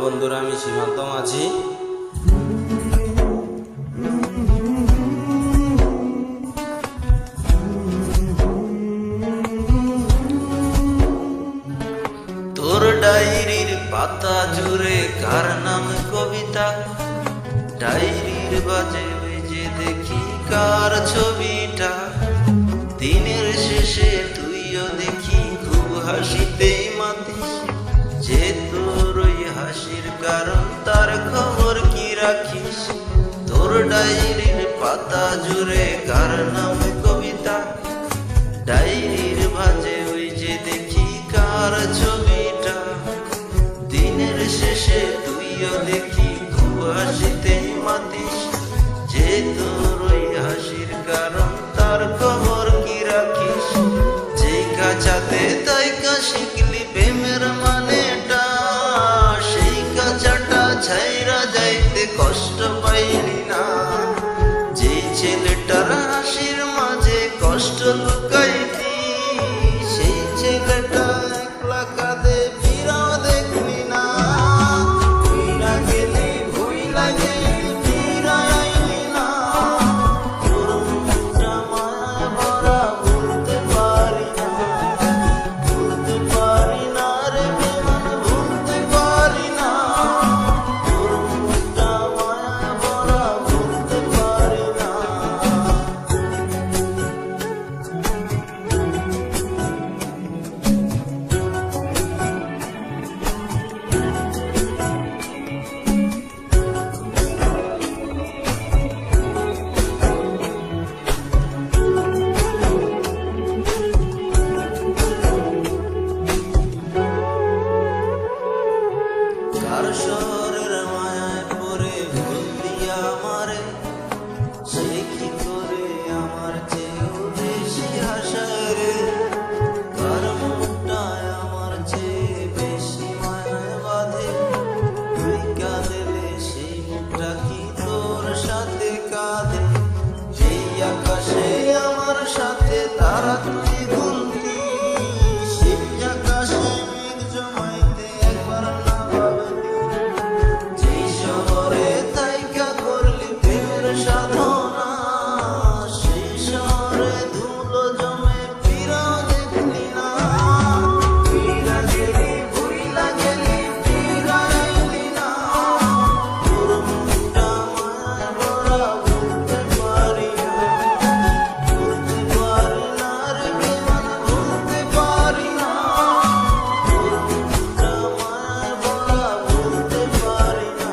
বন্ধুরা, আমি সীমান্ত মাঝি। তোর ডায়েরির পাতা জুড়ে কার নাম কবিতা, ডায়েরির বাজে বেজে দেখি কার ছবিটা। দিনের শেষে তুইও দেখি খুব হাসিতেই মাতিস, যে তোর ওই হাসির কারণ তার খবর কি রাখিস। তোর ডায়েরির পাতা জুড়ে কার নাম কবিতা, ডায়েরির ভাজে ওই যে দেখি কার ছবিটা। দিনের শেষে তুইও দেখি খুব হাসিতেই মাতিস, যে তোর ওই হাসির কারণ তার খবর কি রাখিস। যে কাছাতে তাই শিখলি প্রেমের মানেটা, সেই কাছাটা ছাইরা যাইতে কষ্ট পাইলি না। যে ছেলেটার হাসির মাঝে কষ্ট লুকাইতি, সেই ছেলেটা একলা কাঁদে ফিরাও দেখলি না। ভুইলা গেলি ভুইলা গেলি ফিরা আইলি না। তোর মুখটা মায়া ভরা ভুলতে পারি না, ভুলতে পারি না রে বেমান, ভুলতে পারি না। তোর মুখটা মায়া ভরা ভুলতে পারি না। কার শহরের মায়ায় পড়ে ভুল দিয়া আমারে, সে কি করে আমার চেয়েও বেশি হাসায় রে। কার মুখটায় আমার চেয়ে বেশি মায়ায় বাঁধে, তুই কাঁদলে সেই মুখটা কি তোর সাথে কাঁদে। সেই আকাশে আমার সাথে তারা তুই গুনতি, সেই আকাশে মেঘ জমাইতে একবার না ভাবলি। যেই শহরে তাইকা করলি প্রেমের সাধনা, সেই শহরে ধুলো জমে ফিরাও দেখলি না। ফিরা গেলি ভুইলা গেলি ফিরা আইলি না। তোর মুখটা মায়া ভরা ভুলতে পারি না, ভুলতে পারি না রে বেমান, ভুলতে পারি না। তোর মুখটা মায়া ভরা ভুলতে পারি না।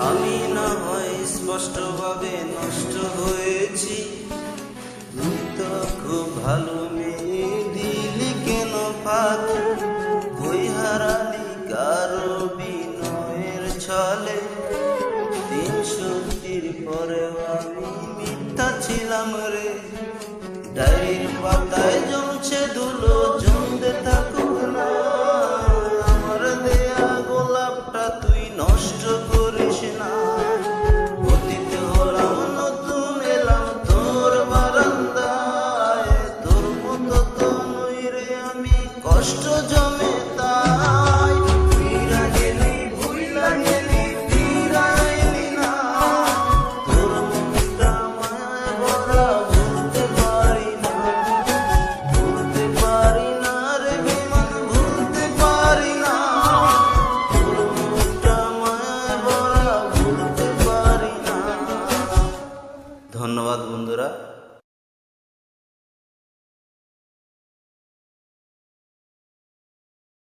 আমি না হয় স্পষ্টভাবে নষ্ট হয়েছি, তুই তো খুব ভালো মেয়ে, দিলি কেন ফাঁক। কই হারালি কারো বিনয়ের ছলে, দিন সত্যির পরেও আমি মিথ্যা ছিলাম রে। ডায়েরির পাতায় জমছে ধুলো, জমতে থাকুক না। আমার দেয়া গোলাপটা তুই নষ্ট করিস না। অতীত হলাম নতুন এলাম তোর বারান্দায়, তোর মতো তো নই রে আমি, কষ্ট জমে তাই। ফিরা গেলি ভুইলা গেলি ফিরা আইলি না। তোর মুখটা মায়া ভরা ভুলতে পারি না, ভুলতে পারি না রে বেমান, ভুলতে পারি না। তোর মুখটা মায়া ভরা ভুলতে পারি না। ধন্যবাদ বন্ধুরা।